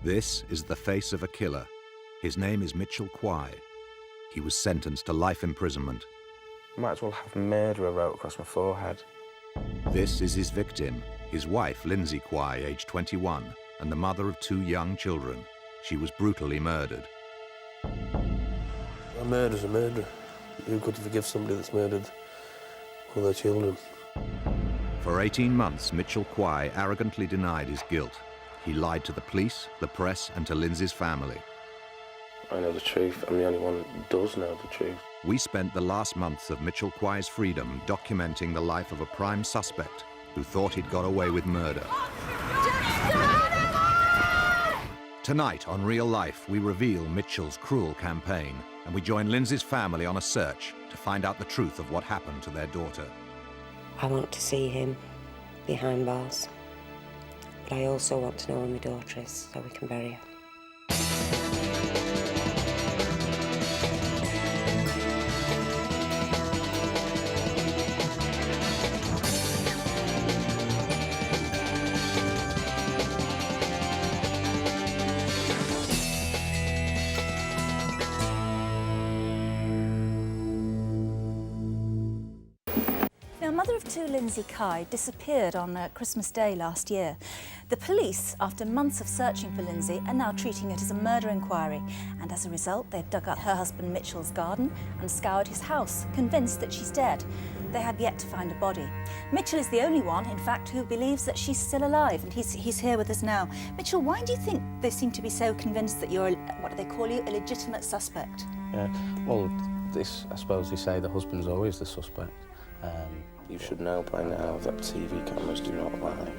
This is the face of a killer. His name is Mitchell Quay. He was sentenced to life imprisonment. Might as well have murderer wrote across my forehead. This is his victim, his wife, Lindsay Quay, aged 21, and the mother of 2 young children. She was brutally murdered. A murder's a murderer. Who could forgive somebody that's murdered one of their children? For 18 months, Mitchell Quay arrogantly denied his guilt. He lied to the police, the press, and to Lindsay's family. I know the truth. I'm the only one that does know the truth. We spent the last months of Mitchell Quay's freedom documenting the life of a prime suspect who thought he'd got away with murder. Tonight on Real Life, we reveal Mitchell's cruel campaign, and we join Lindsay's family on a search to find out the truth of what happened to their daughter. I want to see him behind bars, but I also want to know where my daughter is so we can bury her. Now, mother of 2 Lindsay Quay disappeared on Christmas Day last year. The police, after months of searching for Lindsay, are now treating it as a murder inquiry. And as a result, they've dug up her husband Mitchell's garden and scoured his house, convinced that she's dead. They have yet to find a body. Mitchell is the only one, in fact, who believes that she's still alive, and he's here with us now. Mitchell, why do you think they seem to be so convinced that you're, what do they call you, a legitimate suspect? Yeah, well, I suppose they say the husband's always the suspect. You should know by now that TV cameras do not lie.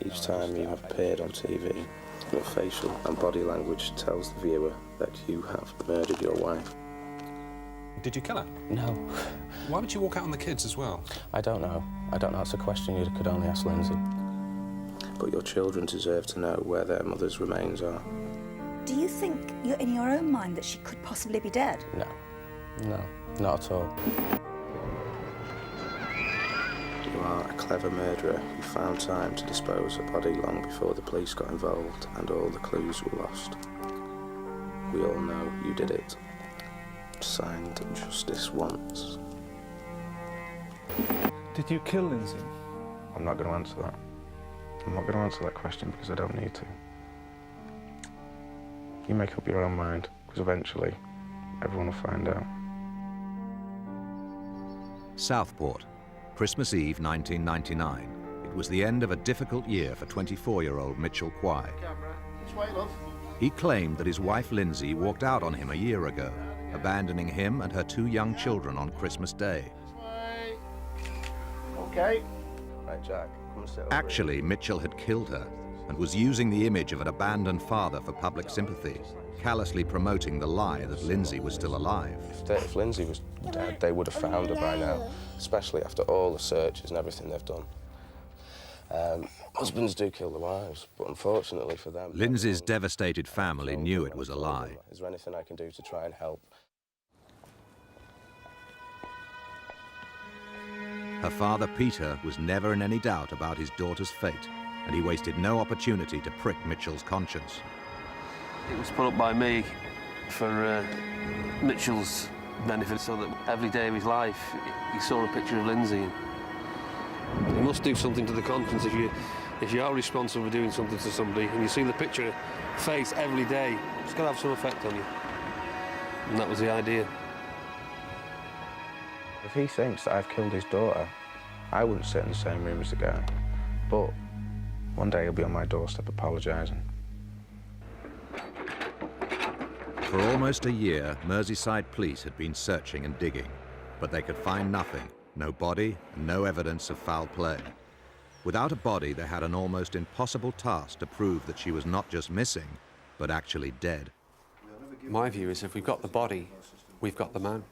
Each time you have appeared on TV, your facial and body language tells the viewer that you have murdered your wife. Did you kill her? No. Why would you walk out on the kids as well? I don't know. It's a question you could only ask Lindsay. But your children deserve to know where their mother's remains are. Do you think you're in your own mind that she could possibly be dead? No, not at all. You are a clever murderer who found time to dispose of a body long before the police got involved and all the clues were lost. We all know you did it. Signed, Justice Once. Did you kill Lindsay? I'm not going to answer that. I'm not going to answer that question because I don't need to. You make up your own mind, because eventually everyone will find out. Southport, Christmas Eve 1999. It was the end of a difficult year for 24-year-old Mitchell Quay. He claimed that his wife Lindsay walked out on him a year ago, abandoning him and her 2 young children on Christmas Day. Okay. Right, Jack, come and sit over Actually, here. Mitchell had killed her and was using the image of an abandoned father for public sympathy, callously promoting the lie that Lindsay was still alive. If Lindsay was dead, they would have found her by now, especially after all the searches and everything they've done. Husbands do kill their wives, but unfortunately for them... Lindsay's devastated family knew it was a lie. Is there anything I can do to try and help? Her father, Peter, was never in any doubt about his daughter's fate, and he wasted no opportunity to prick Mitchell's conscience. It was put up by me for Mitchell's benefit, so that every day of his life he saw a picture of Lindsay. You must do something to the conscience if you are responsible for doing something to somebody and you see the picture face every day. It's got to have some effect on you. And that was the idea. If he thinks that I've killed his daughter, I wouldn't sit in the same room as the guy. But one day he'll be on my doorstep apologising. For almost a year, Merseyside police had been searching and digging, but they could find nothing, no body and no evidence of foul play. Without a body, they had an almost impossible task to prove that she was not just missing, but actually dead. My view is if we've got the body, we've got the man.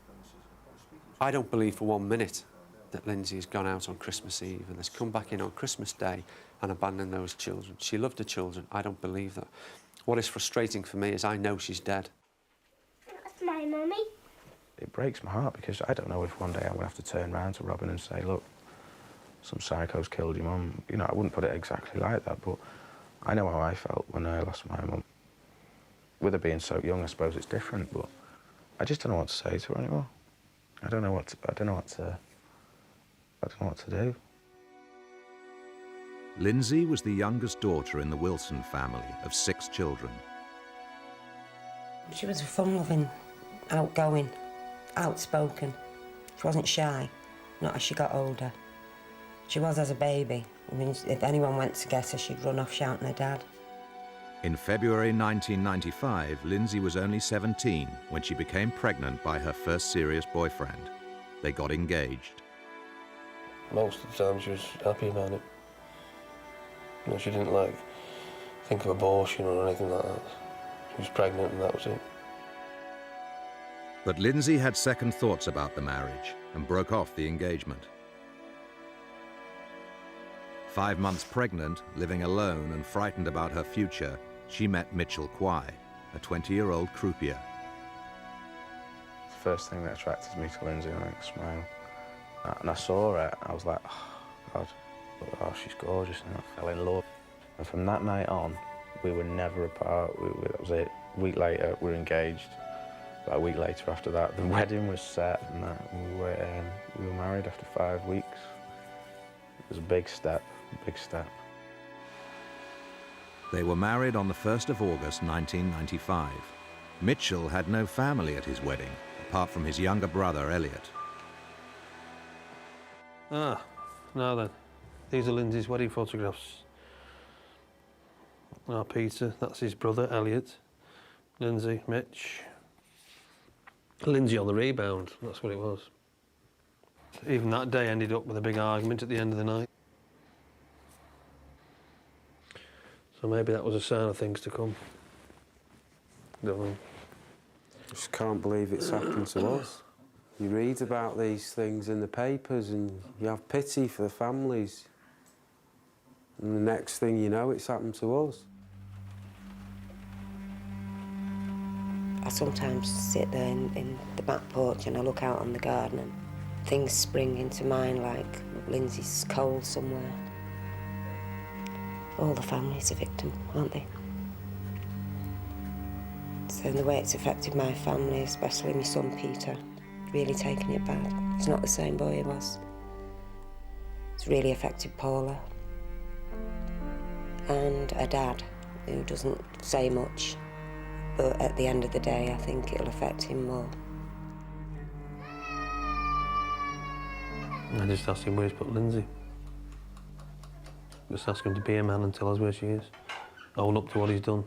I don't believe for 1 minute that Lindsay has gone out on Christmas Eve and has come back in on Christmas Day and abandoned those children. She loved the children. I don't believe that. What is frustrating for me is I know she's dead. That's my mummy. It breaks my heart because I don't know if one day I'm going to have to turn around to Robin and say, look, some psycho's killed your mum. You know, I wouldn't put it exactly like that, but I know how I felt when I lost my mum. With her being so young, I suppose it's different, but I just don't know what to say to her anymore. I don't know what to do. Lindsay was the youngest daughter in the Wilson family of 6 children. She was a fun-loving, outgoing, outspoken. She wasn't shy, not as she got older. She was as a baby. I mean, if anyone went to get her, she'd run off shouting her dad. In February 1995, Lindsay was only 17 when she became pregnant by her first serious boyfriend. They got engaged. Most of the time she was happy about it. You know, she didn't like think of abortion or anything like that. She was pregnant and that was it. But Lindsay had second thoughts about the marriage and broke off the engagement. 5 months pregnant, living alone and frightened about her future, she met Mitchell Quay, a 20-year-old croupier. The first thing that attracted me to Lindsay, I think, a smile. And I saw her, I was like, oh, God, oh, she's gorgeous, and I fell in love. And from that night on, we were never apart. That was it. A week later, we were engaged. About a week later after that, the wedding was set, and we were married after 5 weeks. It was a big step, a big step. They were married on the 1st of August 1995. Mitchell had no family at his wedding, apart from his younger brother, Elliot. Ah, now then. These are Lindsay's wedding photographs. Now Peter, that's his brother, Elliot. Lindsay, Mitch. Lindsay on the rebound, that's what it was. Even that day ended up with a big argument at the end of the night. So maybe that was a sign of things to come. Don't know. I just can't believe it's happened to us. You read about these things in the papers and you have pity for the families. And the next thing you know, it's happened to us. I sometimes sit there in the back porch and I look out on the garden and things spring into mind, like Lindsay's cold somewhere. All the family's a victim, aren't they? So in the way it's affected my family, especially my son Peter, really taking it bad. He's not the same boy he was. It's really affected Paula. And a dad who doesn't say much, but at the end of the day, I think it'll affect him more. I just asked him where he's put Lindsay. Just ask him to be a man and tell us where she is. Own up to what he's done.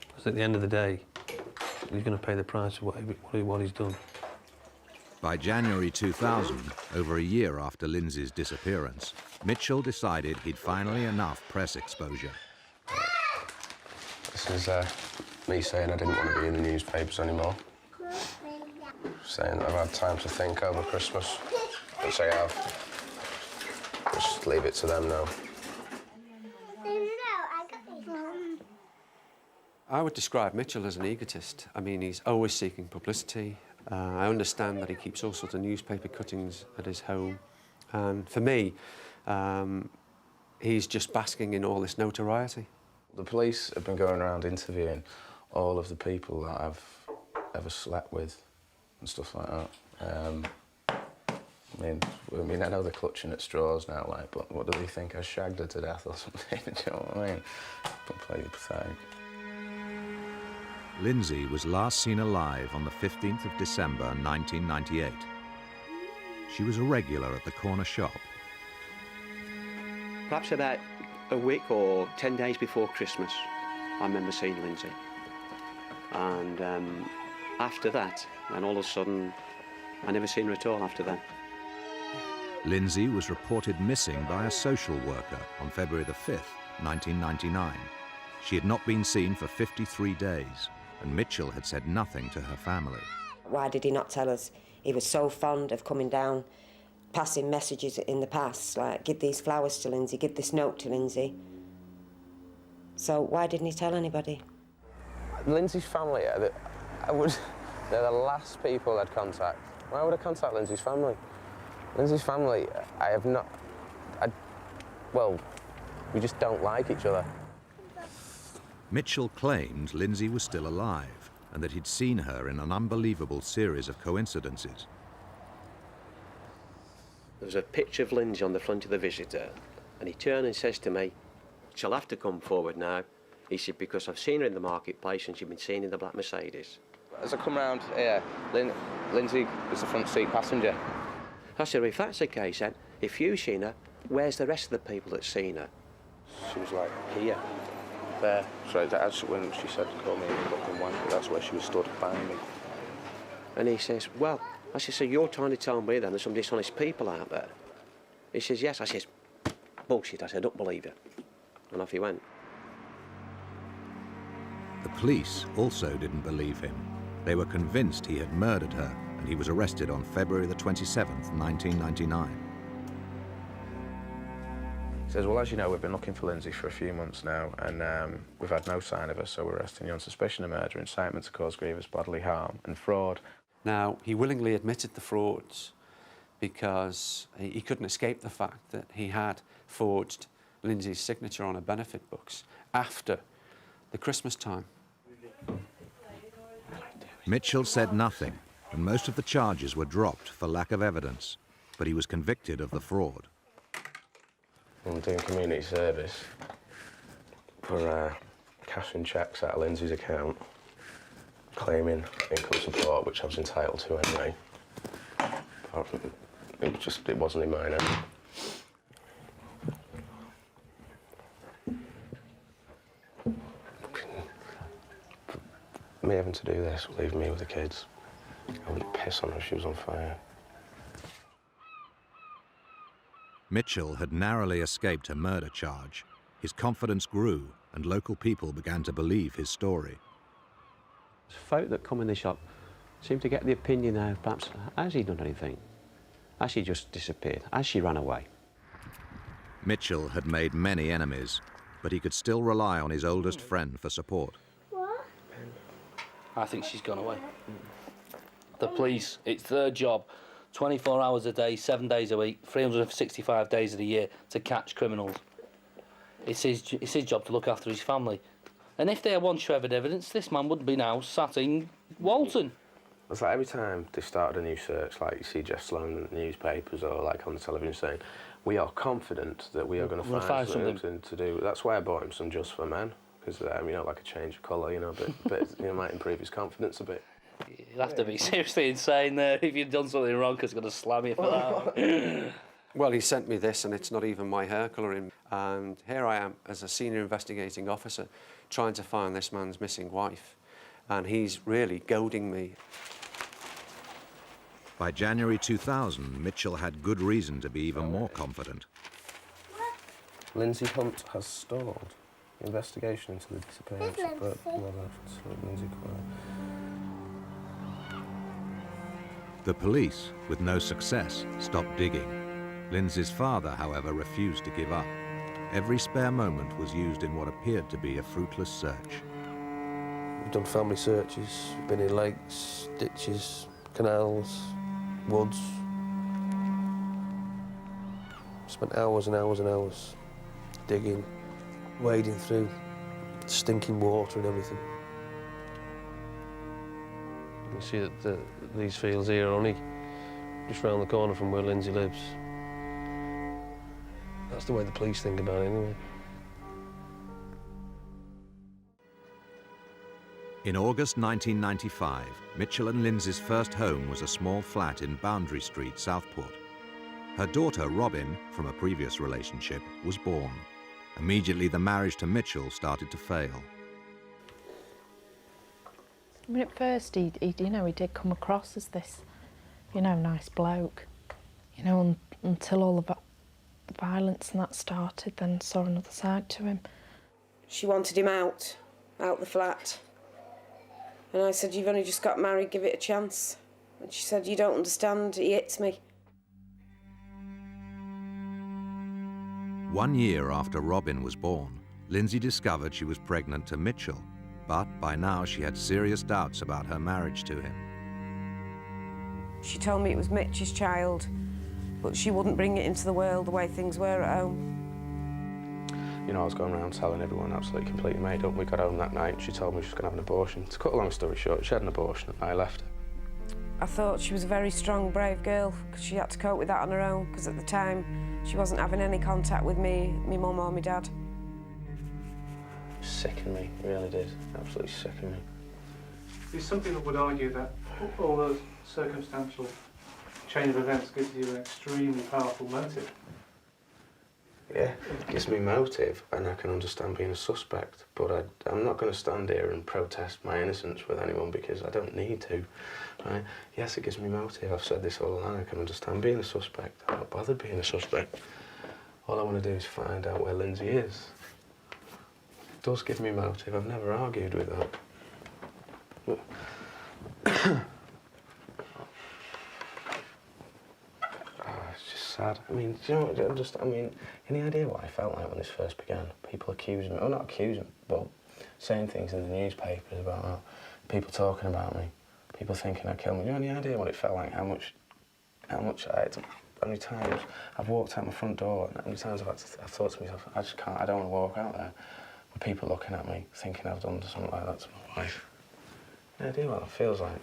Because at the end of the day, he's going to pay the price for what he's done. By January 2000, over a year after Lindsay's disappearance, Mitchell decided he'd finally enough press exposure. This is me saying I didn't want to be in the newspapers anymore. Saying I've had time to think over Christmas, which I have. Just leave it to them now. I would describe Mitchell as an egotist. I mean, he's always seeking publicity. I understand that he keeps all sorts of newspaper cuttings at his home. And for me, he's just basking in all this notoriety. The police have been going around interviewing all of the people that I've ever slept with and stuff like that. I mean, I know they're clutching at straws now, like, but what do they think? I shagged her to death or something? Do you know what I mean? Completely pathetic. Lindsay was last seen alive on the 15th of December 1998. She was a regular at the corner shop. Perhaps about a week or 10 days before Christmas, I remember seeing Lindsay. And after that, and all of a sudden, I never seen her at all after that. Lindsay was reported missing by a social worker on February the 5th, 1999. She had not been seen for 53 days, and Mitchell had said nothing to her family. Why did he not tell us? He was so fond of coming down, passing messages in the past, like, give these flowers to Lindsay, give this note to Lindsay. So why didn't he tell anybody? Lindsay's family, they're the last people I'd contact. Why would I contact Lindsay's family? Lindsay's family, well, we just don't like each other. Mitchell claimed Lindsay was still alive and that he'd seen her in an unbelievable series of coincidences. There was a picture of Lindsay on the front of the Visitor, and he turned and says to me, "She'll have to come forward now." He said, "Because I've seen her in the marketplace and she's been seen in the black Mercedes." As I come round here, Lindsay was the front seat passenger. I said, "Well, if that's the case then, if you've seen her, where's the rest of the people that's seen her?" She was like here, there. So that's when she said, "Call me a fucking wanker," that's where she was stood by me. And he says, "Well," I said, "so you're trying to tell me then there's some dishonest people out there?" He says, "Yes." I says, "Bullshit." I said, "I don't believe you." And off he went. The police also didn't believe him. They were convinced he had murdered her, and he was arrested on February the 27th, 1999. He says, "Well, as you know, we've been looking for Lindsay for a few months now, and we've had no sign of her, so we're arresting you on suspicion of murder, incitement to cause grievous bodily harm, and fraud." Now, he willingly admitted the frauds because he couldn't escape the fact that he had forged Lindsay's signature on her benefit books after the Christmas time. Mitchell said nothing, and most of the charges were dropped for lack of evidence, but he was convicted of the fraud. I'm doing community service for cashing cheques out of Lindsay's account, claiming income support, which I was entitled to anyway. It wasn't in my name. Me having to do this, leaving me with the kids. I wouldn't piss on her if she was on fire. Mitchell had narrowly escaped a murder charge. His confidence grew, and local people began to believe his story. Folk that come in the shop seem to get the opinion now, perhaps, has he done anything? Has she just disappeared? Has she run away? Mitchell had made many enemies, but he could still rely on his oldest friend for support. I think she's gone away. The police, it's their job, 24 hours a day, 7 days a week, 365 days of the year to catch criminals. It's his job to look after his family. And if they had one shred of evidence, this man would be now sat in Walton. It's like every time they started a new search, like you see Jeff Sloan in the newspapers or like on the television saying, "We are confident that we are going to find something to do." That's why I bought him some Just for Men, because you know, like a change of colour, you know, but you know, might improve his confidence a bit. You'd have to be seriously insane there if you'd done something wrong, because he's going to slam you for that. Well, he sent me this, and it's not even my hair colouring. And here I am as a senior investigating officer trying to find this man's missing wife. And he's really goading me. By January 2000, Mitchell had good reason to be even more confident. Lindsay Hunt has stalled. Investigation into the disappearance of Lindsay Coyle. The police, with no success, stopped digging. Lindsay's father, however, refused to give up. Every spare moment was used in what appeared to be a fruitless search. We've done family searches, been in lakes, ditches, canals, woods. Spent hours and hours and hours digging, wading through stinking water and everything. You see that these fields here are only just round the corner from where Lindsay lives. That's the way the police think about it, anyway. In August 1995, Mitchell and Lindsay's first home was a small flat in Boundary Street, Southport. Her daughter, Robin, from a previous relationship, was born. Immediately, the marriage to Mitchell started to fail. I mean, at first, he did come across as this, nice bloke. Until all the violence and that started, then saw another side to him. She wanted him out the flat. And I said, "You've only just got married, give it a chance." And she said, "You don't understand, he hits me." 1 year after Robin was born, Lindsay discovered she was pregnant to Mitchell, but by now she had serious doubts about her marriage to him. She told me it was Mitch's child, but she wouldn't bring it into the world the way things were at home. You know, I was going around telling everyone absolutely completely made up. We got home that night and she told me she was going to have an abortion. To cut a long story short, she had an abortion and I left her. I thought she was a very strong, brave girl because she had to cope with that on her own because at the time she wasn't having any contact with me, my mum or my dad. Sickened me, it really did. Absolutely sickened me. There's something that would argue that all those circumstantial chain of events gives you an extremely powerful motive. Yeah, it gives me motive and I can understand being a suspect, but I'm not going to stand here and protest my innocence with anyone because I don't need to. Right? Yes, it gives me motive. I've said this all along. I can understand being a suspect. I'm not bothered being a suspect. All I want to do is find out where Lindsay is. It does give me motive. I've never argued with that. But it's just sad. I mean, do you know what? I mean, any idea what I felt like when this first began? People accusing me, or not accusing, but saying things in the newspapers about people talking about me, people thinking I killed me. Do you have any idea what it felt like? How much how many times I've walked out my front door, and how many times I've thought to myself, I just can't. I don't want to walk out there with people looking at me, thinking I've done something like that to my wife. Any idea what that feels like?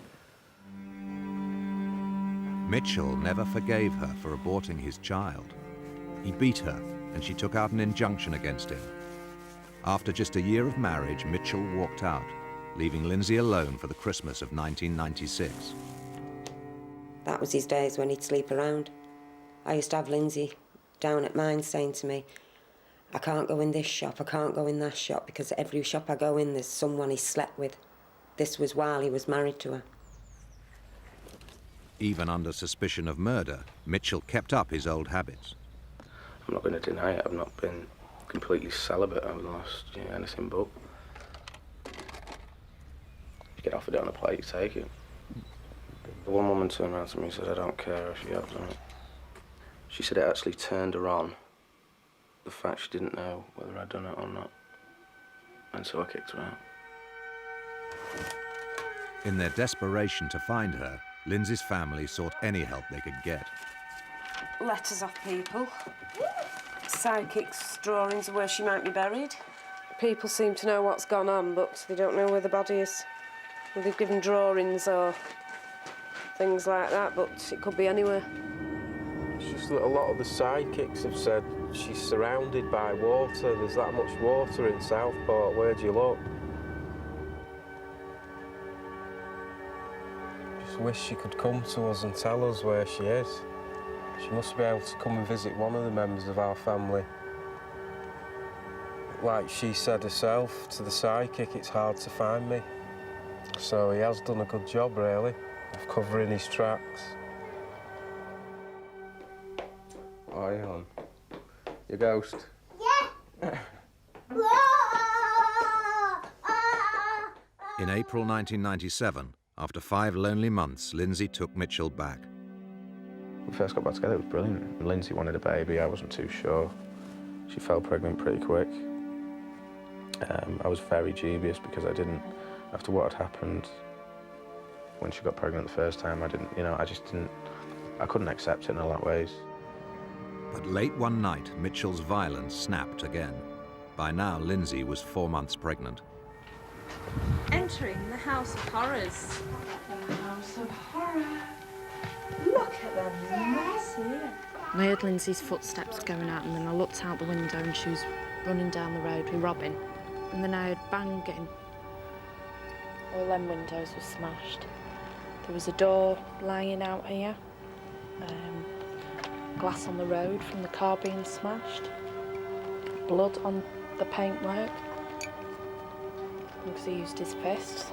Mitchell never forgave her for aborting his child. He beat her, and she took out an injunction against him. After just a year of marriage, Mitchell walked out, leaving Lindsay alone for the Christmas of 1996. That was his days when he'd sleep around. I used to have Lindsay down at mine saying to me, I can't go in this shop, I can't go in that shop, because every shop I go in, there's someone he slept with. This was while he was married to her. Even under suspicion of murder, Mitchell kept up his old habits. I'm not going to deny it. I've not been completely celibate over the last year, anything but. You get offered it on a plate, you take it. The one woman turned around to me and said, I don't care if you have done it. She said it actually turned her on. The fact she didn't know whether I'd done it or not. And so I kicked her out. In their desperation to find her, Lindsay's family sought any help they could get. Letters off people, sidekicks' drawings of where she might be buried. People seem to know what's gone on, but they don't know where the body is. Well, they've given drawings or things like that, but it could be anywhere. It's just that a lot of the sidekicks have said she's surrounded by water. There's that much water in Southport. Where do you look? Just wish she could come to us and tell us where she is. She must be able to come and visit one of the members of our family. Like she said herself to the sidekick, it's hard to find me. So he has done a good job, really, of covering his tracks. Oh, yeah, hon. Your ghost? Yeah. In April 1997, after 5 lonely months, Lindsay took Mitchell back. When we first got back together, it was brilliant. Lindsay wanted a baby, I wasn't too sure. She fell pregnant pretty quick. I was very dubious because I didn't, after what had happened when she got pregnant the first time, I couldn't accept it in a lot of ways. But late one night, Mitchell's violence snapped again. By now, Lindsay was 4 months pregnant. Entering the House of Horrors. The House of Horror. Look at them mess here. I heard Lindsay's footsteps going out, and then I looked out the window and she was running down the road with Robin. And then I heard banging. All them windows were smashed. There was a door lying out here. Glass on the road from the car being smashed. Blood on the paintwork. Because he used his fists.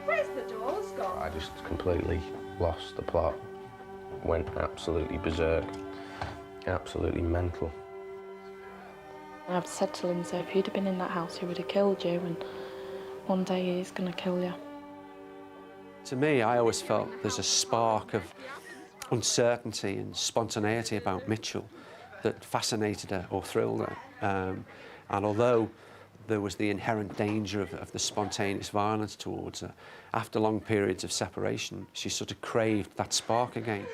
Where's the doors gone? I just completely lost the plot. Went absolutely berserk. Absolutely mental. I've said to Lindsay, if you'd have been in that house, he would have killed you, and one day he's going to kill you. To me, I always felt there's a spark of uncertainty and spontaneity about Mitchell that fascinated her or thrilled her. And although there was the inherent danger of the spontaneous violence towards her, after long periods of separation, she sort of craved that spark again.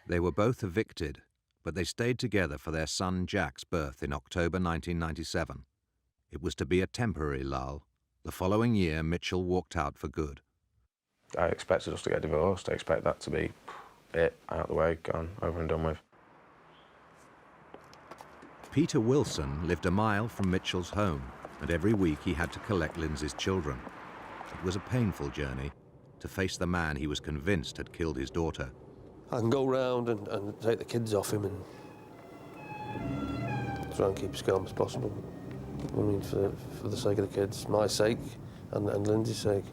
They were both evicted, but they stayed together for their son Jack's birth in October 1997. It was to be a temporary lull. The following year, Mitchell walked out for good. I expected us to get divorced. I expect that to be it, out of the way, gone, over and done with. Peter Wilson lived a mile from Mitchell's home, and every week he had to collect Lindsay's children. It was a painful journey to face the man he was convinced had killed his daughter. I can go round and take the kids off him and try and keep as calm as possible. I mean, for the sake of the kids, my sake, and Lindsay's sake.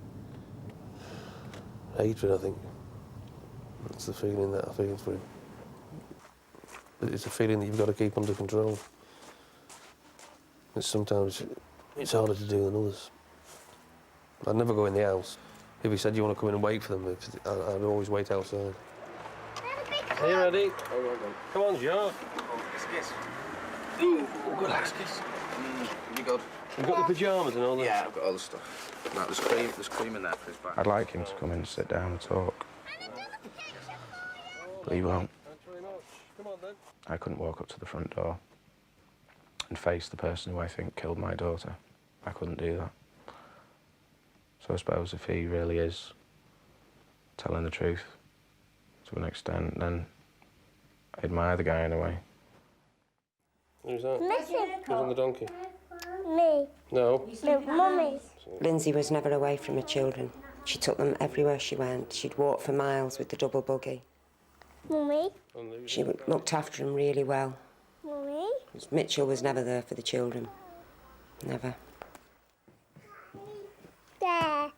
Hatred, I think. That's the feeling that I feel for him. It's a feeling that you've got to keep under control. Sometimes it's harder to do than others. I'd never go in the house. If he said, you want to come in and wait for them, I'd always wait outside. Are you ready? Oh, well done. Come on, Joe. Kiss. Ooh, good last kiss. You good? You've got the pyjamas and all that? Yeah, I've got all the stuff. No, there's cream in there for his back. I'd like him to come in and sit down and talk. But he won't. Come on, then. I couldn't walk up to the front door and face the person who I think killed my daughter. I couldn't do that. So I suppose if he really is telling the truth to an extent, then I admire the guy in a way. Who's that? Who's on the donkey? Me. No. No, Mummy. Lindsay was never away from her children. She took them everywhere she went. She'd walk for miles with the double buggy. Mummy. She looked after them really well. Mummy. Mitchell was never there for the children. Never. There.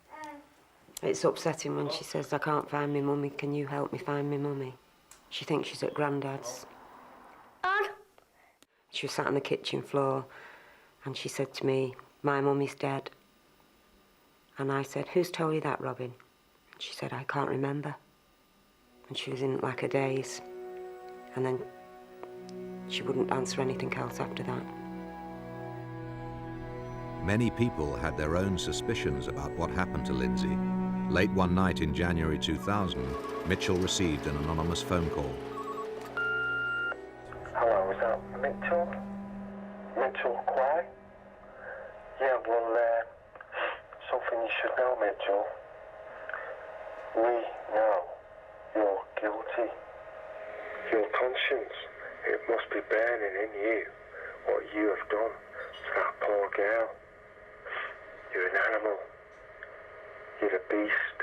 It's upsetting when she says, I can't find me mummy, can you help me find me mummy? She thinks she's at Grandad's. On. She was sat on the kitchen floor and she said to me, my mummy's dead. And I said, who's told you that, Robin? And she said, I can't remember. And she was in like a daze. And then she wouldn't answer anything else after that. Many people had their own suspicions about what happened to Lindsay. Late one night in January 2000, Mitchell received an anonymous phone call. Hello, is that Mitchell? Mitchell Quay? Yeah, well, something you should know, Mitchell. We know you're guilty. Your conscience, it must be burning in you what you have done to that poor girl. You're an animal. You're a beast.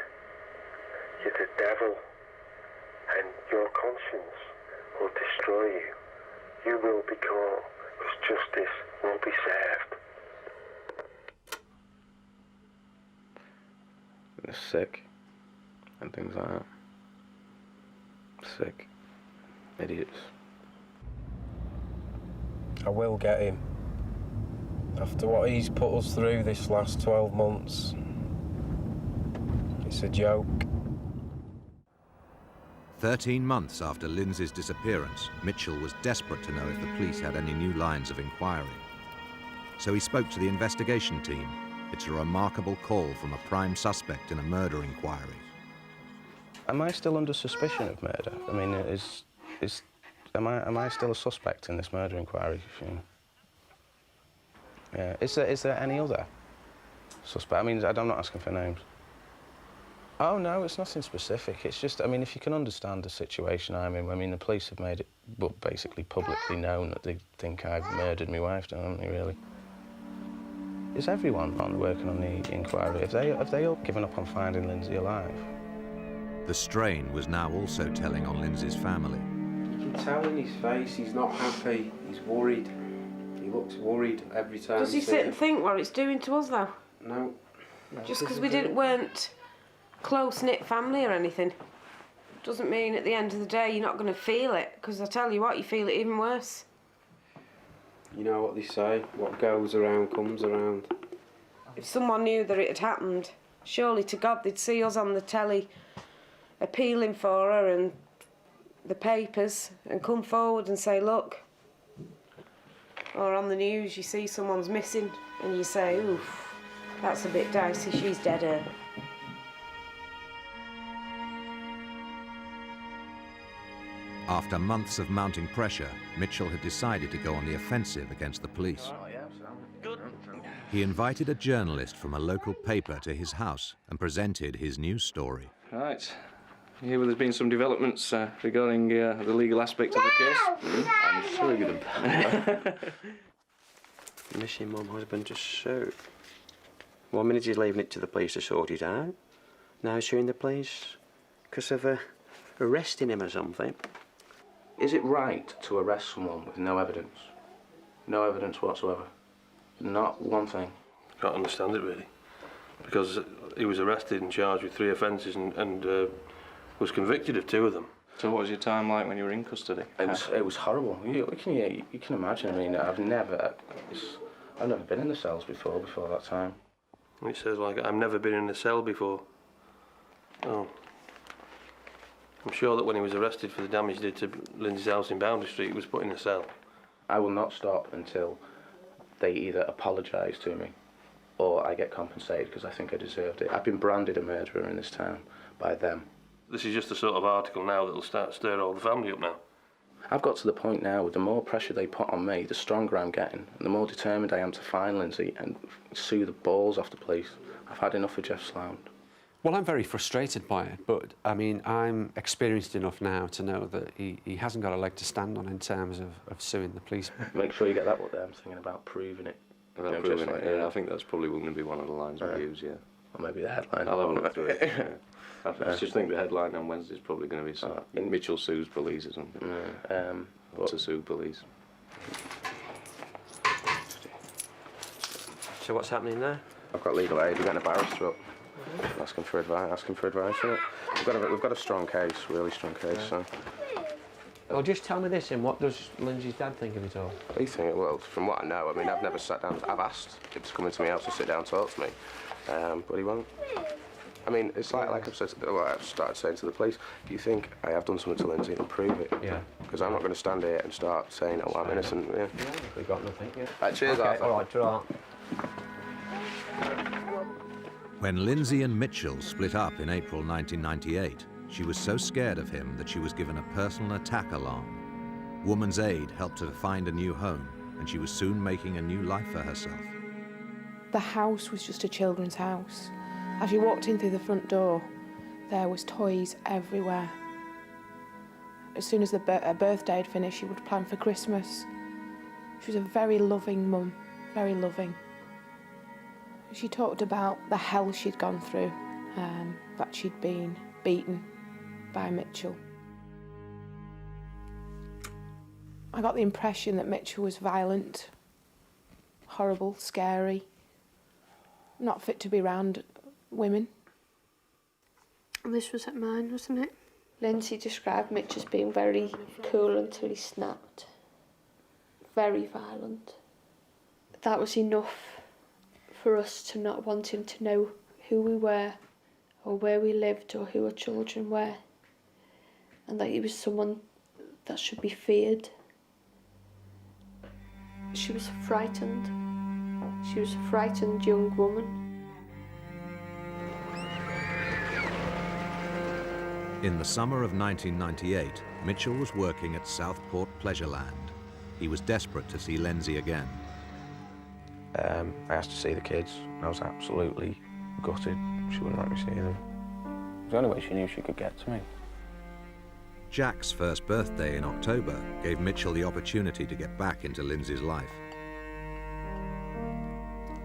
You're the devil. And your conscience will destroy you. You will be caught, because justice will be served. They're sick and things like that. Sick. Idiots. I will get him. After what he's put us through this last 12 months, it's a joke. 13 months after Lindsay's disappearance, Mitchell was desperate to know if the police had any new lines of inquiry. So he spoke to the investigation team. It's a remarkable call from a prime suspect in a murder inquiry. Am I still under suspicion of murder? I mean, am I still a suspect in this murder inquiry? Yeah. Is there any other suspect? I mean, I'm not asking for names. Oh, no, it's nothing specific. It's just, I mean, if you can understand the situation I'm in, I mean, the police have made it basically publicly known that they think I've murdered my wife, don't they, really? Is everyone working on the inquiry, have they all given up on finding Lindsay alive? The strain was now also telling on Lindsay's family. You can tell in his face he's not happy, he's worried. He looks worried every time. Does he sit and think what it's doing to us, though? No. Just because we weren't close-knit family or anything doesn't mean at the end of the day you're not going to feel it, because I tell you what, you feel it even worse. You know what they say, what goes around comes around. If someone knew that it had happened, surely to God they'd see us on the telly appealing for her and the papers and come forward and say, look. Or on the news you see someone's missing and you say, oof, that's a bit dicey, she's dead. After months of mounting pressure, Mitchell had decided to go on the offensive against the police. He invited a journalist from a local paper to his house and presented his news story. Right. You hear there's been some developments regarding the legal aspect of the case? I'm suing them. Missing mum, husband just sued. 1 minute he's leaving it to the police to sort it out. Now he's suing the police because of arresting him or something. Is it right to arrest someone with no evidence? No evidence whatsoever? Not one thing? Can't understand it, really. Because he was arrested and charged with 3 offences and was convicted of 2 of them. So what was your time like when you were in custody? It was horrible. You can imagine. I mean, I've never been in the cells before that time. It says, like, I've never been in a cell before. Oh. I'm sure that when he was arrested for the damage did to Lindsay's house in Boundary Street, he was put in a cell. I will not stop until they either apologise to me or I get compensated because I think I deserved it. I've been branded a murderer in this town by them. This is just the sort of article now that'll start stir all the family up now. I've got to the point now where the more pressure they put on me, the stronger I'm getting, and the more determined I am to find Lindsay and sue the balls off the police. I've had enough of Jeff Slound. Well, I'm very frustrated by it, but, I mean, I'm experienced enough now to know that he hasn't got a leg to stand on in terms of suing the police. Make sure you get that what I'm thinking about proving it. About proving it, yeah. I think that's probably going to be one of the lines we use, yeah. Or maybe the headline. I'll have a look through it. Yeah. I just think the headline on Wednesday is probably going to be some Mitchell sues police or something. To sue police. So what's happening there? I've got legal aid. We're getting a barrister up. Asking for advice. Yeah. We've got a strong case, really strong case. So. Well, just tell me this, and what does Lindsay's dad think of it all? He think, well, from what I know, I mean, I've never sat down. I've asked him to come into my house and sit down and talk to me, but he won't. I mean, it's like I've said, I've started saying to the police, if you think I have done something to Lindsay, then prove it. Yeah. Because I'm not going to stand here and start saying, oh, I'm innocent. Yeah. We've got nothing, yeah. Right, cheers, okay, Arthur. all right, ta-ra. When Lindsay and Mitchell split up in April 1998, she was so scared of him that she was given a personal attack alarm. Woman's Aid helped her to find a new home, and she was soon making a new life for herself. The house was just a children's house. As you walked in through the front door, there was toys everywhere. As soon as her birthday had finished, she would plan for Christmas. She was a very loving mum, very loving. She talked about the hell she'd gone through, that she'd been beaten by Mitchell. I got the impression that Mitchell was violent, horrible, scary, not fit to be around women. This was at mine, wasn't it? Lindsay described Mitch as being very cool until he snapped. Very violent. That was enough for us to not want him to know who we were or where we lived or who our children were, and that he was someone that should be feared. She was frightened. She was a frightened young woman. In the summer of 1998, Mitchell was working at Southport Pleasureland. He was desperate to see Lindsay again. I asked to see the kids. I was absolutely gutted. She wouldn't let me see them. It was the only way she knew she could get to me. Jack's first birthday in October gave Mitchell the opportunity to get back into Lindsay's life.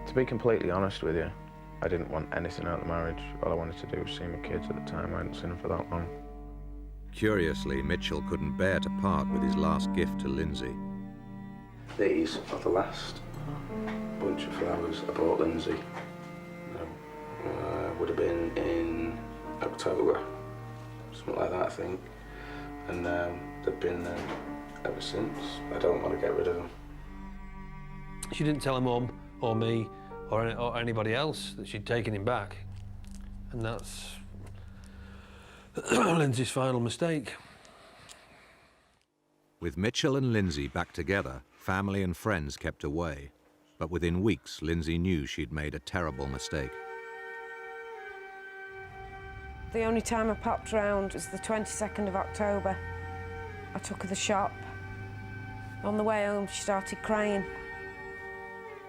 To be completely honest with you, I didn't want anything out of the marriage. All I wanted to do was see my kids at the time. I hadn't seen them for that long. Curiously, Mitchell couldn't bear to part with his last gift to Lindsay. These are the last bunch of flowers I bought Lindsay. Would have been in October, something like that, I think. And they've been there ever since. I don't want to get rid of them. She didn't tell her mum or me or anybody else that she'd taken him back. And that's Lindsay's final mistake. With Mitchell and Lindsay back together, family and friends kept away. But within weeks, Lindsay knew she'd made a terrible mistake. The only time I popped round was the 22nd of October. I took her to the shop. On the way home, she started crying.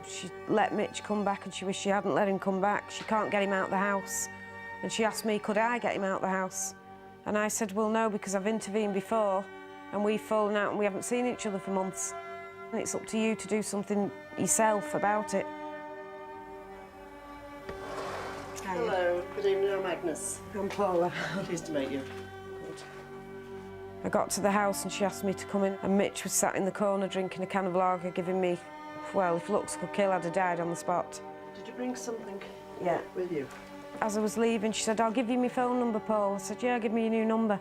She let Mitch come back and she wished she hadn't let him come back. She can't get him out of the house. And she asked me, could I get him out of the house? And I said, well, no, because I've intervened before and we've fallen out and we haven't seen each other for months. And it's up to you to do something yourself about it. Hello, good evening, I'm Agnes. I'm Paula. Pleased to meet you. I got to the house and she asked me to come in, and Mitch was sat in the corner drinking a can of lager, giving me, well, if looks could kill, I'd have died on the spot. Did you bring something Yeah. with you? As I was leaving, she said, I'll give you my phone number, Paul. I said, yeah, give me your new number.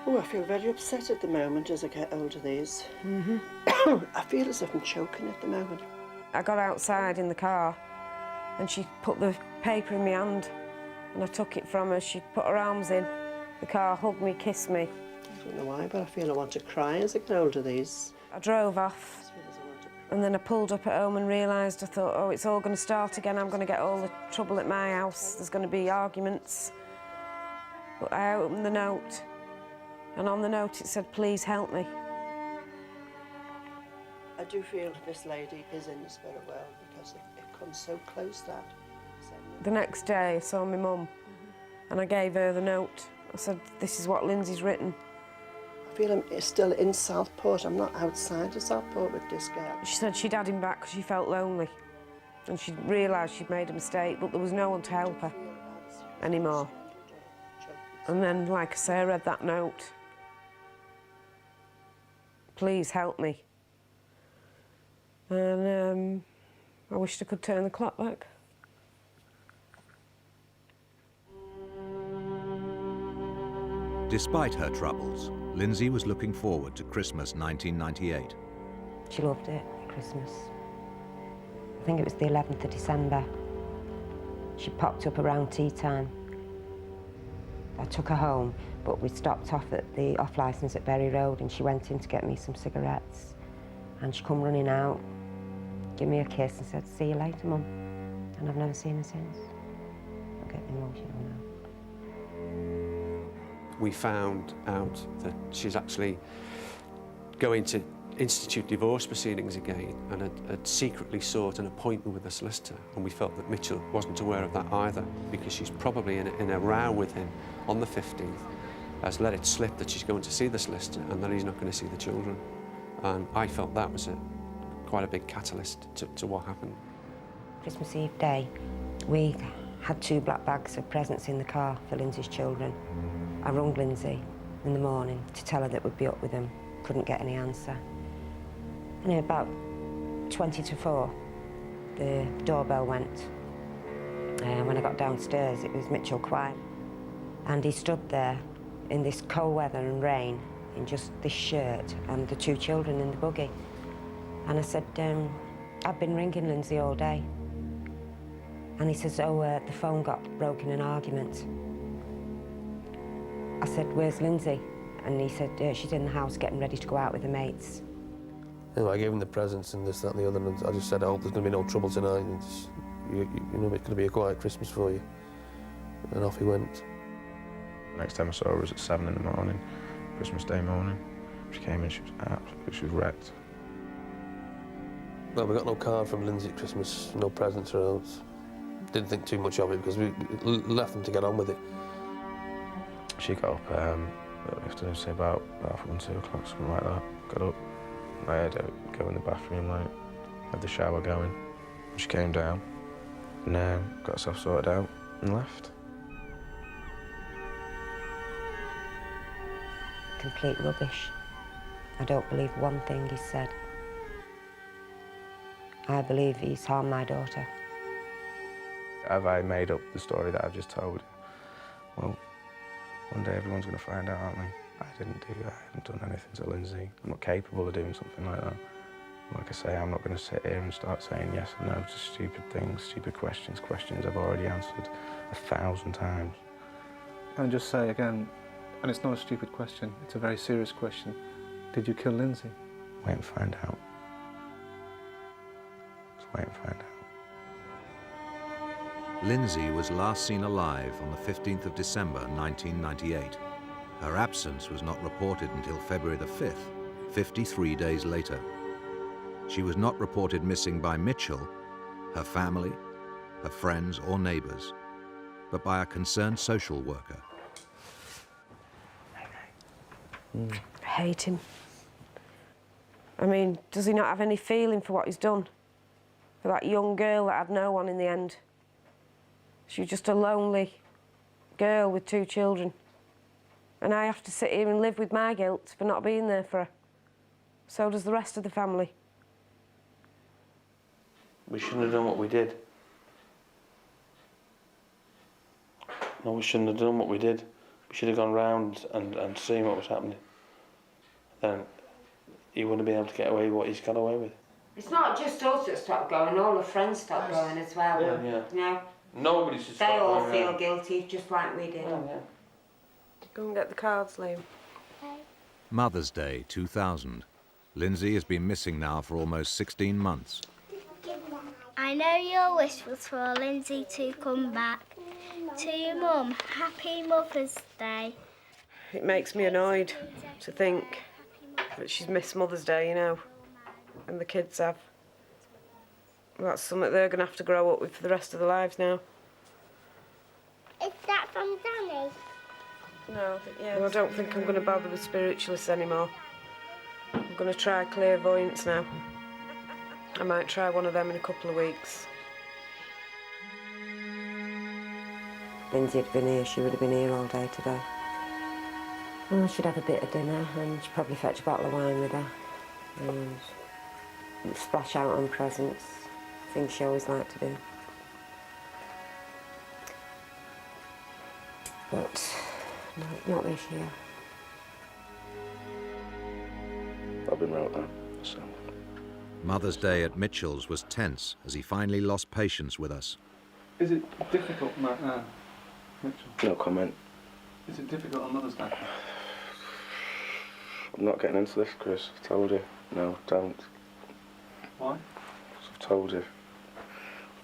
Oh, I feel very upset at the moment as I get older these. I feel as if I'm choking at the moment. I got outside in the car and she put the paper in my hand and I took it from her. She put her arms in the car, hugged me, kissed me. I don't know why, but I feel I want to cry as I get older these. I drove off and then I pulled up at home and realised, I thought, oh, it's all going to start again. I'm going to get all the trouble at my house. There's going to be arguments. But I opened the note and on the note it said, please help me. I do feel this lady is in the spirit world because it comes so close that. The next day I saw my mum and I gave her the note. I said, this is what Lindsay's written. I feel I'm still in Southport. I'm not outside of Southport with this girl. She said she'd had him back because she felt lonely and she realised she'd made a mistake, but there was no one to help her anymore. And then, like I say, I read that note. Please help me. And I wished I could turn the clock back. Despite her troubles, Lindsay was looking forward to Christmas 1998. She loved it, Christmas. I think it was the 11th of December. She popped up around tea time. I took her home, but we stopped off at the off-licence at Berry Road and she went in to get me some cigarettes. And she come running out, gave me a kiss and said, see you later, Mum. And I've never seen her since. I get emotional now. We found out that she's actually going to institute divorce proceedings again and had secretly sought an appointment with a solicitor, and we felt that Mitchell wasn't aware of that either because she's probably in a row with him on the 15th, has let it slip that she's going to see the solicitor and that he's not going to see the children. And I felt that was quite a big catalyst to what happened. Christmas Eve day, we had 2 black bags of presents in the car for Lindsay's children. I rung Lindsay in the morning to tell her that we'd be up with them. Couldn't get any answer. And about 20 to 4, the doorbell went. When I got downstairs, it was Mitchell Quine. And he stood there in this cold weather and rain in just this shirt and the 2 children in the buggy. And I said, I've been ringing Lindsay all day. And he says, oh, the phone got broken in an argument. I said, where's Lindsay? And he said, she's in the house getting ready to go out with her mates. Anyway, I gave him the presents and this, that and the other, and I just said, I hope there's going to be no trouble tonight. And you know, it's going to be a quiet Christmas for you. And off he went. Next time I saw her was at 7 in the morning, Christmas Day morning. She came in, she was wrecked. Well, we got no card from Lindsay at Christmas, no presents or else. Didn't think too much of it because we left them to get on with it. She got up, after say about 1, 2 o'clock, something like that. Got up, I had her go in the bathroom, like, had the shower going. She came down and got herself sorted out and left. Complete rubbish. I don't believe one thing he said. I believe he's harmed my daughter. Have I made up the story that I've just told? Well, one day everyone's going to find out, aren't they? I didn't do that. I haven't done anything to Lindsay. I'm not capable of doing something like that. Like I say, I'm not going to sit here and start saying yes and no to stupid things, stupid questions I've already answered 1,000 times. And just say again, and it's not a stupid question, it's a very serious question. Did you kill Lindsay? Wait and find out. Just wait and find out. Lindsay was last seen alive on the 15th of December 1998. Her absence was not reported until February the 5th, 53 days later. She was not reported missing by Mitchell, her family, her friends or neighbours, but by a concerned social worker. I hate him. I mean, does he not have any feeling for what he's done? For that young girl that had no one in the end? She was just a lonely girl with 2 children. And I have to sit here and live with my guilt for not being there for her. So does the rest of the family. We shouldn't have done what we did. No, we shouldn't have done what we did. We should have gone round and seen what was happening. Then he wouldn't have been able to get away with what he's got away with. It's not just us that stopped going, all the friends stopped going as well. Yeah. Yeah. Nobody should stop They all going feel round. guilty, just like we did. Go and get the cards, Liam. Mother's Day 2000. Lindsay has been missing now for almost 16 months. I know your wish was for Lindsay to come back. To your mum, happy Mother's Day. It makes me annoyed to think that she's missed Mother's Day, you know, and the kids have. That's something they're going to have to grow up with for the rest of their lives now. Is that from Danny? No, well, I don't think I'm going to bother with spiritualists anymore. I'm going to try clairvoyance now. I might try one of them in a couple of weeks. Lindsay had been here, she would have been here all day today. Well, she'd have a bit of dinner and she'd probably fetch a bottle of wine with her and splash out on presents, things she always liked to do. But no, not this year. Robin wrote that, so. Mother's Day at Mitchell's was tense as he finally lost patience with us. Is it difficult, Mitchell? No comment. Is it difficult on Mother's Day? I'm not getting into this, Chris. I told you. No, don't. Why? I've told you.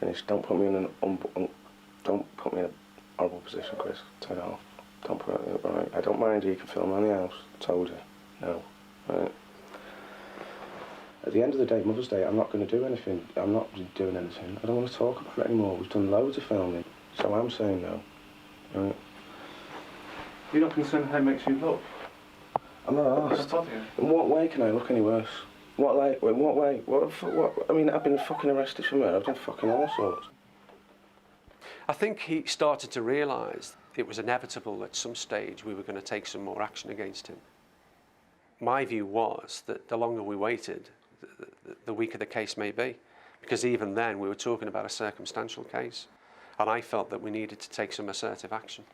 Finish. Don't put me in an don't put me in a horrible position, Chris. Turn it off. Don't put it right. I don't mind you can film around the house. I told you. No. Right. At the end of the day, Mother's Day, I'm not going to do anything. I'm not doing anything. I don't want to talk about it anymore. We've done loads of filming, so I'm saying no. Right. You're not concerned how it makes you look? I'm not asked. In what way can I look any worse? In what way? What? I mean, I've been fucking arrested for murder. I've done fucking all sorts. I think he started to realise it was inevitable at some stage we were going to take some more action against him. My view was that the longer we waited, the weaker the case may be, because even then we were talking about a circumstantial case, and I felt that we needed to take some assertive action.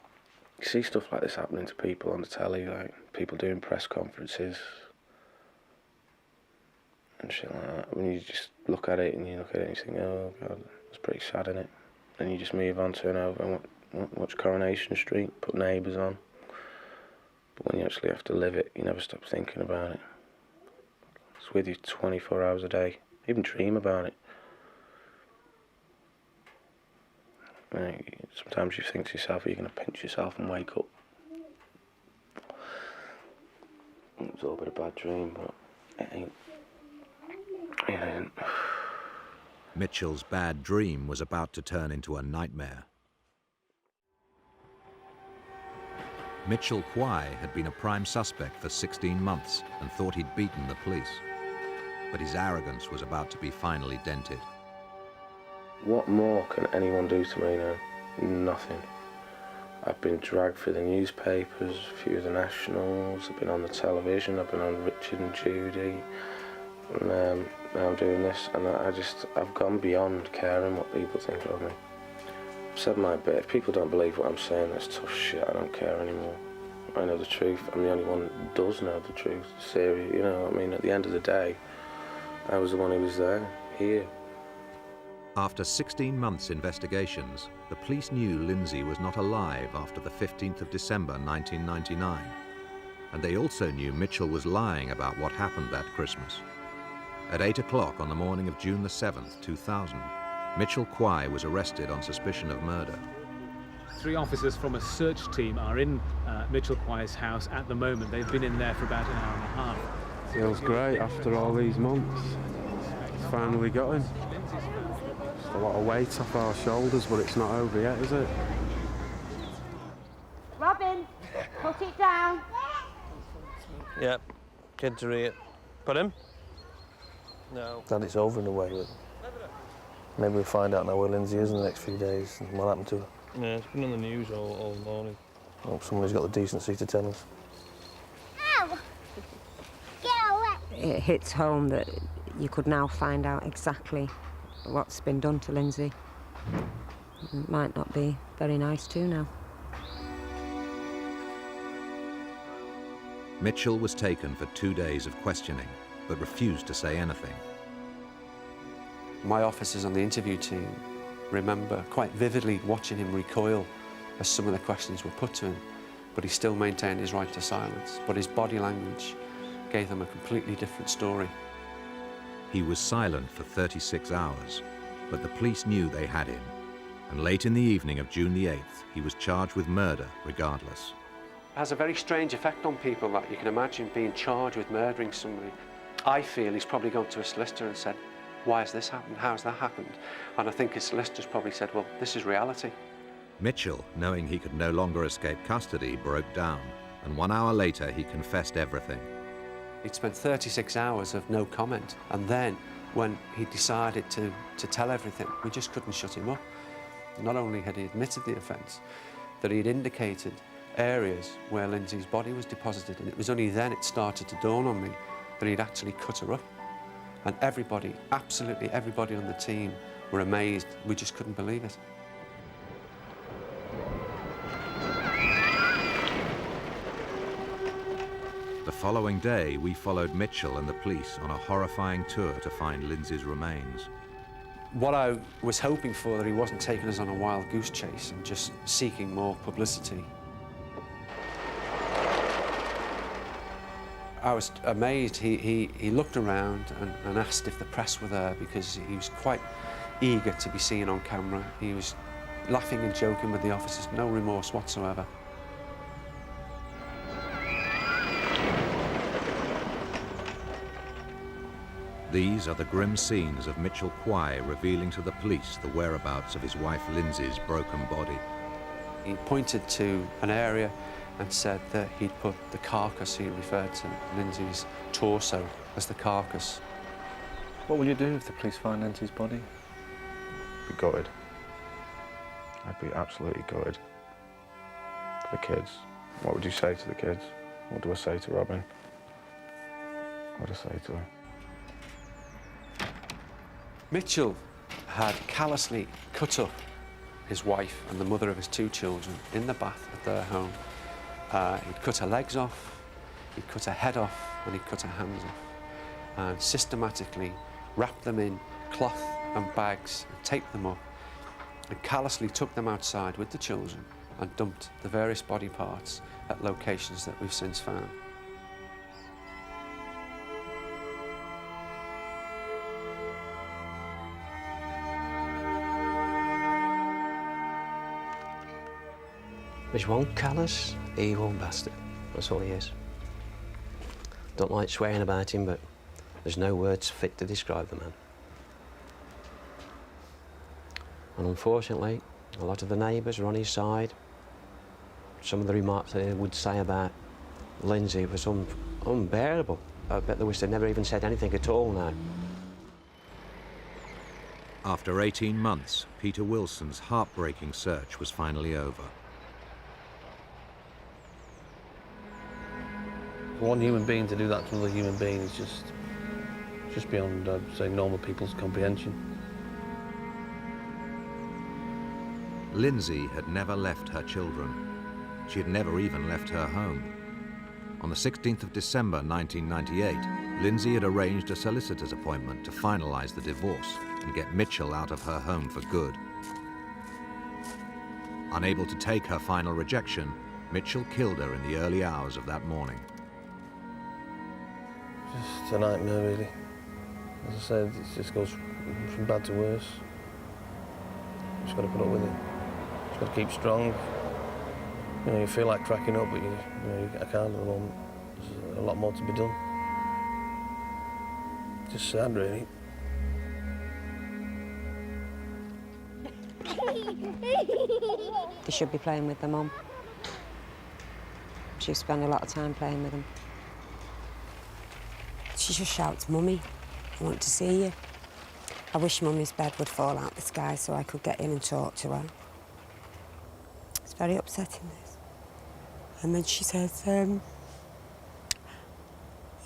You see stuff like this happening to people on the telly, like people doing press conferences and shit like that. When you just look at it and you think, oh God, it's pretty sad, isn't it? And you just move on, turn over and watch Coronation Street, put Neighbours on. But when you actually have to live it, you never stop thinking about it. It's with you 24 hours a day. Even dream about it. Sometimes you think to yourself, are you going to pinch yourself and wake up? It's all a bit of a bad dream, but it ain't. It ain't. Mitchell's bad dream was about to turn into a nightmare. Mitchell Quai had been a prime suspect for 16 months and thought he'd beaten the police. But his arrogance was about to be finally dented. What more can anyone do to me now? Nothing. I've been dragged through the newspapers, a few of the nationals, I've been on the television, I've been on Richard and Judy, and now I'm doing this, and I've gone beyond caring what people think of me. I've said my bit. If people don't believe what I'm saying, that's tough shit. I don't care anymore. I know the truth. I'm the only one that does know the truth. Serious, you know, I mean, at the end of the day, I was the one who was there, here. After 16 months' investigations, the police knew Lindsay was not alive after the 15th of December 1999. And they also knew Mitchell was lying about what happened that Christmas. At 8 o'clock on the morning of June the 7th, 2000, Mitchell Quai was arrested on suspicion of murder. 3 officers from a search team are in Mitchell Quire's house at the moment. They've been in there for about an hour and a half. Feels great after all these months. It's finally got him. Just a lot of weight off our shoulders, but it's not over yet, is it? Robin, put it down. Yeah, kid to read it. Put him? No. Glad it's over in a way, but maybe we'll find out now where Lindsay is in the next few days and what happened to her. Yeah, it's been on the news all morning. Hope somebody's got the decency to tell us. Ow! Get away! It hits home that you could now find out exactly what's been done to Lindsay. It might not be very nice too now. Mitchell was taken for 2 days of questioning, but refused to say anything. My officers on the interview team remember quite vividly watching him recoil as some of the questions were put to him, but he still maintained his right to silence. But his body language gave them a completely different story. He was silent for 36 hours, but the police knew they had him, and late in the evening of June the 8th, he was charged with murder regardless. It has a very strange effect on people that you can imagine being charged with murdering somebody. I feel he's probably gone to a solicitor and said, why has this happened? How has that happened? And I think his solicitor's probably said, well, this is reality. Mitchell, knowing he could no longer escape custody, broke down, and 1 hour later he confessed everything. He'd spent 36 hours of no comment, and then when he decided to tell everything, we just couldn't shut him up. Not only had he admitted the offence, that he'd indicated areas where Lindsay's body was deposited, and it was only then it started to dawn on me that he'd actually cut her up. And everybody, absolutely everybody on the team were amazed. We just couldn't believe it. The following day, we followed Mitchell and the police on a horrifying tour to find Lindsay's remains. What I was hoping for, that he wasn't taking us on a wild goose chase and just seeking more publicity. I was amazed. He looked around and asked if the press were there, because he was quite eager to be seen on camera. He was laughing and joking with the officers, no remorse whatsoever. These are the grim scenes of Mitchell Quire revealing to the police the whereabouts of his wife Lindsay's broken body. He pointed to an area and said that he'd put the carcass, he referred to Lindsay's torso as the carcass. What will you do if the police find Lindsay's body? Be gutted. I'd be absolutely gutted. The kids. What would you say to the kids? What do I say to Robin? What do I say to her? Mitchell had callously cut up his wife and the mother of his 2 children in the bath at their home. He'd cut her legs off, he'd cut her head off, and he'd cut her hands off, and systematically wrapped them in cloth and bags and taped them up, and callously took them outside with the children and dumped the various body parts at locations that we've since found. He's one callous, evil bastard. That's all he is. Don't like swearing about him, but there's no words fit to describe the man. And unfortunately, a lot of the neighbours are on his side. Some of the remarks they would say about Lindsay was unbearable. I bet they wish they'd never even said anything at all now. After 18 months, Peter Wilson's heartbreaking search was finally over. For one human being to do that to another human being is just beyond, I'd say, normal people's comprehension. Lindsay had never left her children. She had never even left her home. On the 16th of December 1998, Lindsay had arranged a solicitor's appointment to finalise the divorce and get Mitchell out of her home for good. Unable to take her final rejection, Mitchell killed her in the early hours of that morning. Just a nightmare, really. As I said, it just goes from bad to worse. Just got to put up with it. Got to keep strong. You know, you feel like cracking up, but I can't at the moment. There's a lot more to be done. Just sad, really. They should be playing with their mum. She spent a lot of time playing with them. She just shouts, "Mummy, I want to see you." I wish Mummy's bed would fall out the sky so I could get in and talk to her. It's very upsetting, this. And then she says, "I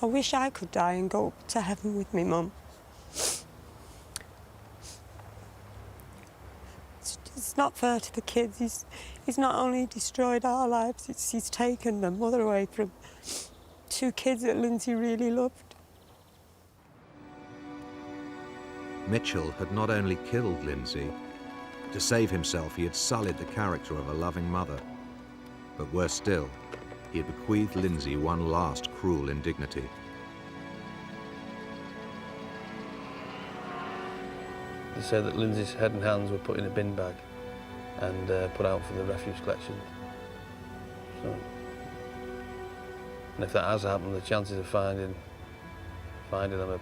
wish I could die and go up to heaven with me, Mum." It's not fair to the kids. He's not only destroyed our lives, he's taken their mother away from 2 kids that Lindsay really loved. Mitchell had not only killed Lindsay, to save himself he had sullied the character of a loving mother. But worse still, he had bequeathed Lindsay one last cruel indignity. They said that Lindsay's head and hands were put in a bin bag and put out for the refuse collection. So, and if that has happened, the chances of finding them are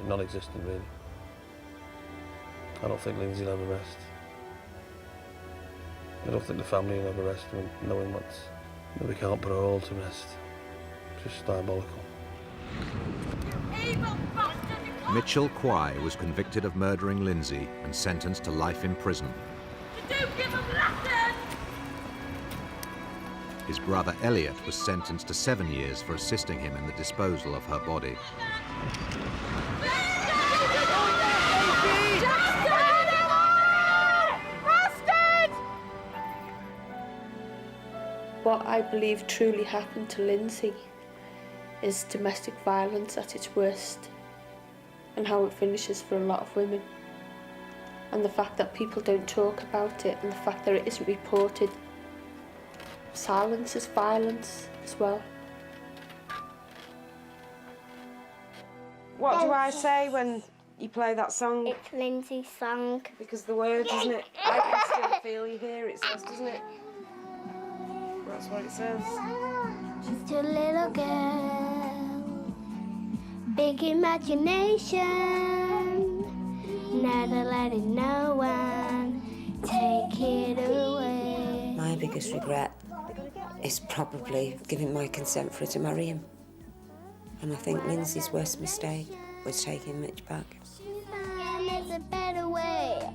non-existent, really. I don't think Lindsay will ever rest. I don't think the family will ever rest, knowing that we can't put her all to rest. It's just diabolical. Mitchell Quay was convicted of murdering Lindsay and sentenced to life in prison. His brother Elliot was sentenced to 7 years for assisting him in the disposal of her body. What I believe truly happened to Lindsay is domestic violence at its worst, and how it finishes for a lot of women. And the fact that people don't talk about it, and the fact that it isn't reported. Silence is violence as well. What do I say when you play that song? It's Lindsay's song. Because the words, isn't it? I can still feel you here, it says, doesn't it? That's what it says. Just a little girl, big imagination, never letting no one take it away. My biggest regret is probably giving my consent for her to marry him. And I think Lindsay's worst mistake was taking Mitch back. And there's a better way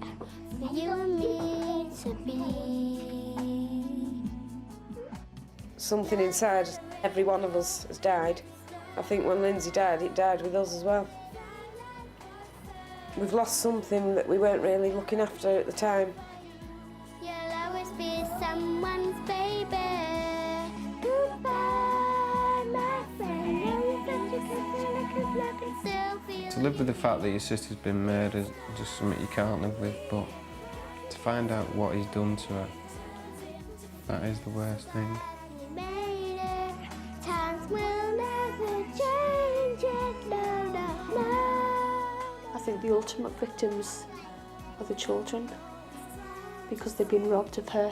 for you and me to be. Something inside every one of us has died. I think when Lindsay died, it died with us as well. We've lost something that we weren't really looking after at the time. You'll always be someone's baby. Goodbye, my friend. You're such a good I could love and still feel. To live with the fact that your sister's been murdered is just something you can't live with, but to find out what he's done to her, that is the worst thing. I think the ultimate victims are the children, because they've been robbed of her.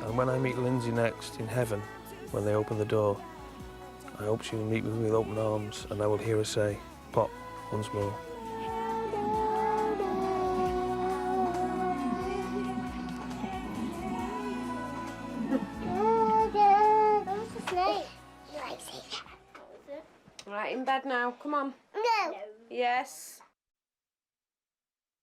And when I meet Lindsay next in heaven, when they open the door, I hope she will meet me with open arms and I will hear her say, "Pop," once more. Right, in bed now, come on. No. Yes.